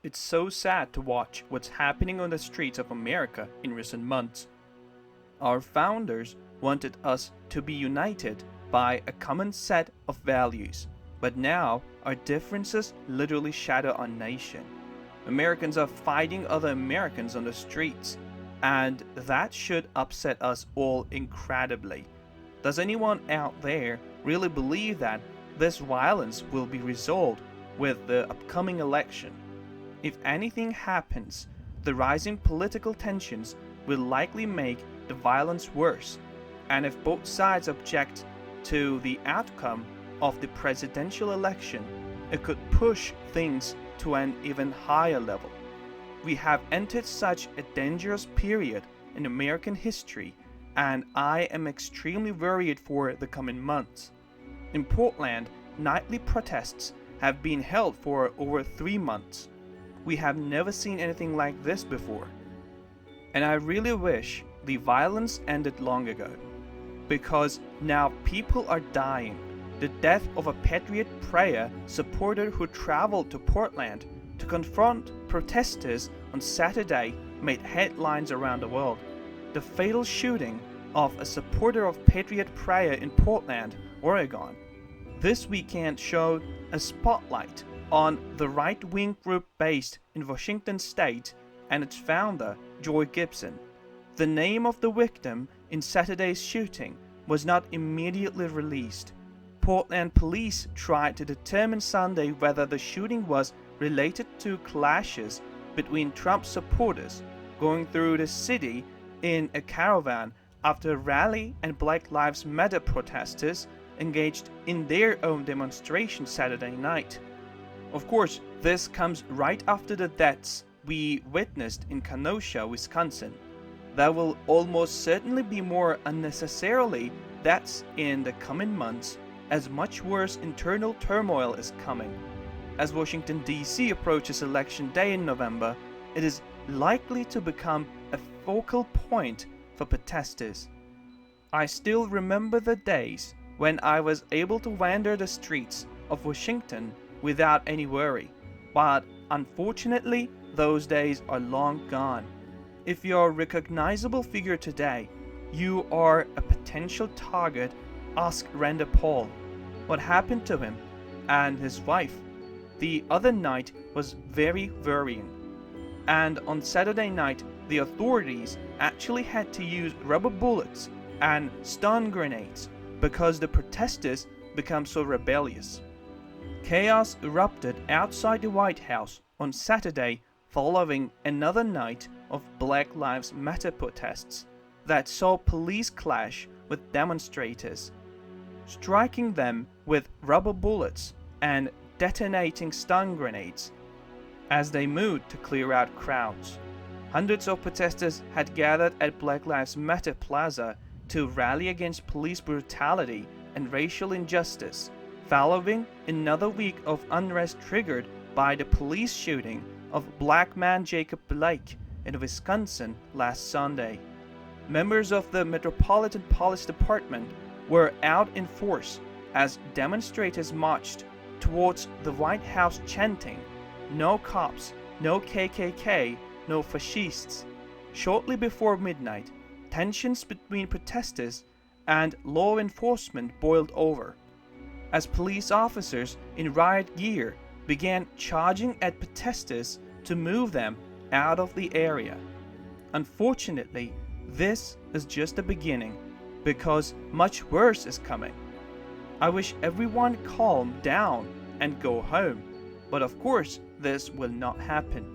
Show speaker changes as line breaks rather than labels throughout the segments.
It's so sad to watch what's happening on the streets of America in recent months. Our founders wanted us to be united by a common set of values, but now our differences literally shatter our nation. Americans are fighting other Americans on the streets, and that should upset us all incredibly. Does anyone out there really believe that this violence will be resolved with the upcoming election? If anything happens, the rising political tensions will likely make the violence worse, and if both sides object to the outcome of the presidential election, it could push things to an even higher level. We have entered such a dangerous period in American history, and I am extremely worried for the coming months. In Portland, nightly protests have been held for over 3 months. We have never seen anything like this before. And I really wish the violence ended long ago, because now people are dying. The death of a Patriot Prayer supporter who traveled to Portland to confront protesters on Saturday made headlines around the world. The fatal shooting of a supporter of Patriot Prayer in Portland, Oregon, this weekend showed a spotlight on the right-wing group based in Washington state and its founder, Joy Gibson. The name of the victim in Saturday's shooting was not immediately released. Portland police tried to determine Sunday whether the shooting was related to clashes between Trump supporters going through the city in a caravan after a rally and Black Lives Matter protesters engaged in their own demonstration Saturday night. Of course, this comes right after the deaths we witnessed in Kenosha, Wisconsin. There will almost certainly be more unnecessarily deaths in the coming months, as much worse internal turmoil is coming. As Washington, D.C. approaches election day in November, it is likely to become a focal point for protesters. I still remember the days when I was able to wander the streets of Washington without any worry, but unfortunately, those days are long gone. If you're a recognizable figure today, you are a potential target. Ask Rand Paul. What happened to him and his wife? The other night was very worrying. And on Saturday night, the authorities actually had to use rubber bullets and stun grenades because the protesters became so rebellious. Chaos erupted outside the White House on Saturday following another night of Black Lives Matter protests that saw police clash with demonstrators, striking them with rubber bullets and detonating stun grenades as they moved to clear out crowds. Hundreds of protesters had gathered at Black Lives Matter Plaza to rally against police brutality and racial injustice, following another week of unrest triggered by the police shooting of black man Jacob Blake in Wisconsin last Sunday. Members of the Metropolitan Police Department were out in force as demonstrators marched towards the White House chanting, "No cops, no KKK, no fascists." Shortly before midnight, tensions between protesters and law enforcement boiled over, as police officers in riot gear began charging at protesters to move them out of the area. Unfortunately, this is just the beginning, because much worse is coming. I wish everyone calm down and go home, but of course this will not happen.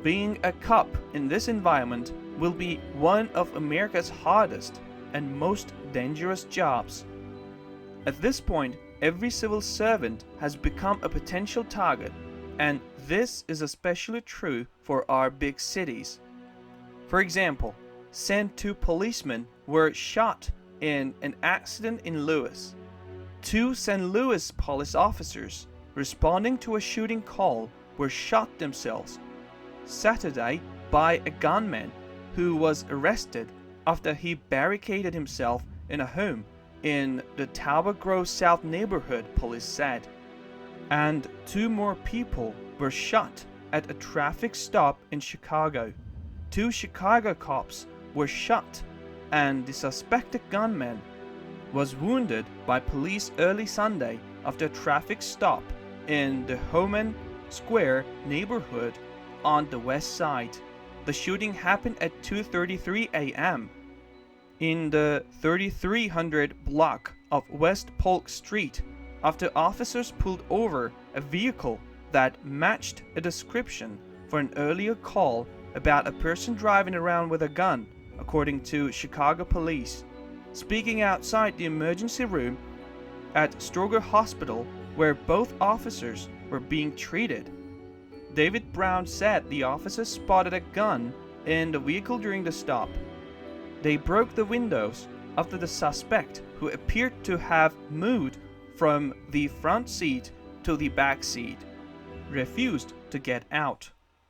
Being a cop in this environment will be one of America's hardest and most dangerous jobs. At this point, every civil servant has become a potential target, and this is especially true for our big cities. For example, two policemen were shot in an accident in Louis. 2 St. Louis police officers responding to a shooting call were shot themselves Saturday by a gunman who was arrested after he barricaded himself in a home in the Tower Grove South neighborhood, police said. And 2 more people were shot at a traffic stop in Chicago. 2 Chicago cops were shot, and the suspected gunman was wounded by police early Sunday after a traffic stop in the Homan Square neighborhood on the west side. The shooting happened at 2:33 a.m. in the 3300 block of West Polk Street after officers pulled over a vehicle that matched a description for an earlier call about a person driving around with a gun, according to Chicago police. Speaking outside the emergency room at Stroger Hospital, where both officers were being treated, David Brown said the officers spotted a gun in the vehicle during the stop. They broke the windows after the suspect, who appeared to have moved from the front seat to the back seat, refused to get out.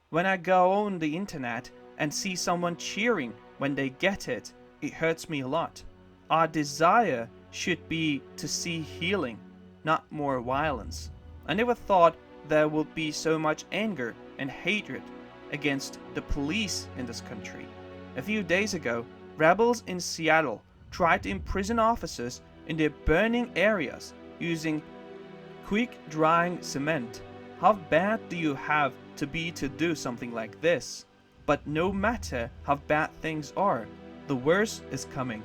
When I go on the internet and see someone cheering when they get it, it hurts me a lot. Our desire should be to see healing, not more violence. I never thought there would be so much anger and hatred against the police in this country. A few days ago, rebels in Seattle tried to imprison officers in their burning areas using quick-drying cement. How bad do you have to be to do something like this? But no matter how bad things are, the worst is coming.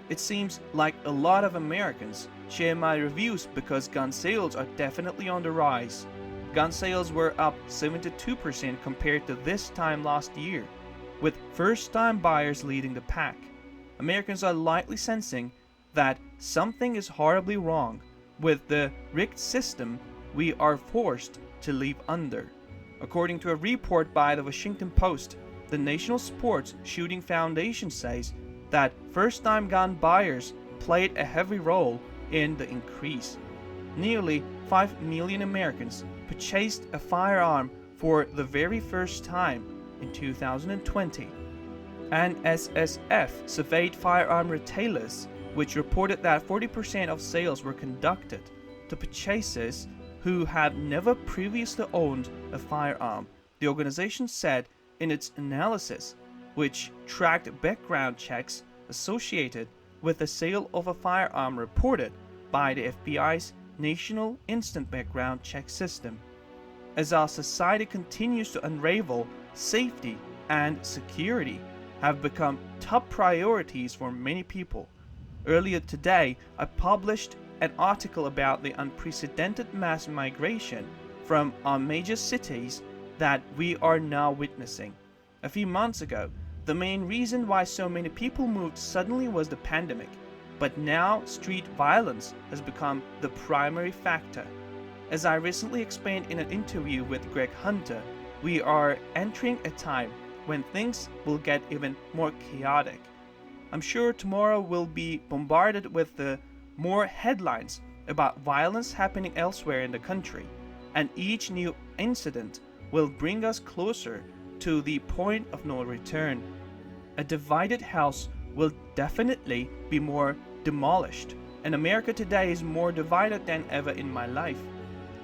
It seems like a lot of Americans share my reviews because gun sales are definitely on the rise. Gun sales were up 72% compared to this time last year, with first-time buyers leading the pack. Americans are likely sensing that something is horribly wrong with the rigged system we are forced to live under. According to a report by the Washington Post, the National Sports Shooting Foundation says that first-time gun buyers played a heavy role in the increase. Nearly 5 million Americans purchased a firearm for the very first time in 2020. An SSF surveyed firearm retailers, which reported that 40% of sales were conducted to purchasers who had never previously owned a firearm. The organization said in its analysis, which tracked background checks associated with the sale of a firearm reported by the FBI's National Instant Background Check System. As our society continues to unravel, safety and security have become top priorities for many people. Earlier today, I published an article about the unprecedented mass migration from our major cities that we are now witnessing. A few months ago, the main reason why so many people moved suddenly was the pandemic, but now street violence has become the primary factor. As I recently explained in an interview with Greg Hunter, we are entering a time when things will get even more chaotic. I'm sure tomorrow we'll be bombarded with more headlines about violence happening elsewhere in the country, and each new incident will bring us closer to the point of no return. A divided house will definitely be more demolished, and America today is more divided than ever in my life.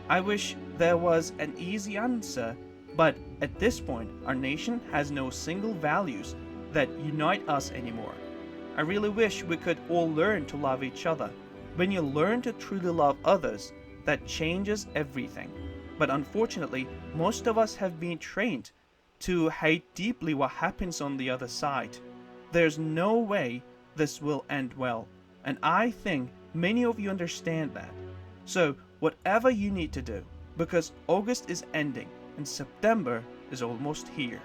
I wish there was an easy answer, but at this point, our nation has no single values that unite us anymore. I really wish we could all learn to love each other. When you learn to truly love others, that changes everything. But unfortunately, most of us have been trained to hate deeply what happens on the other side. There's no way this will end well, and I think many of you understand that. So whatever you need to do, because August is ending and September is almost here.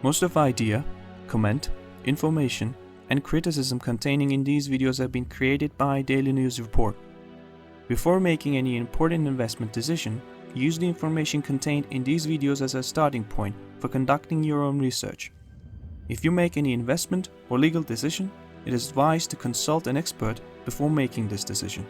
Most of the idea, comment, information, and criticism containing in these videos have been created by Daily News Report. Before making any important investment decision, use the information contained in these videos as a starting point for conducting your own research. If you make any investment or legal decision, it is advised to consult an expert before making this decision.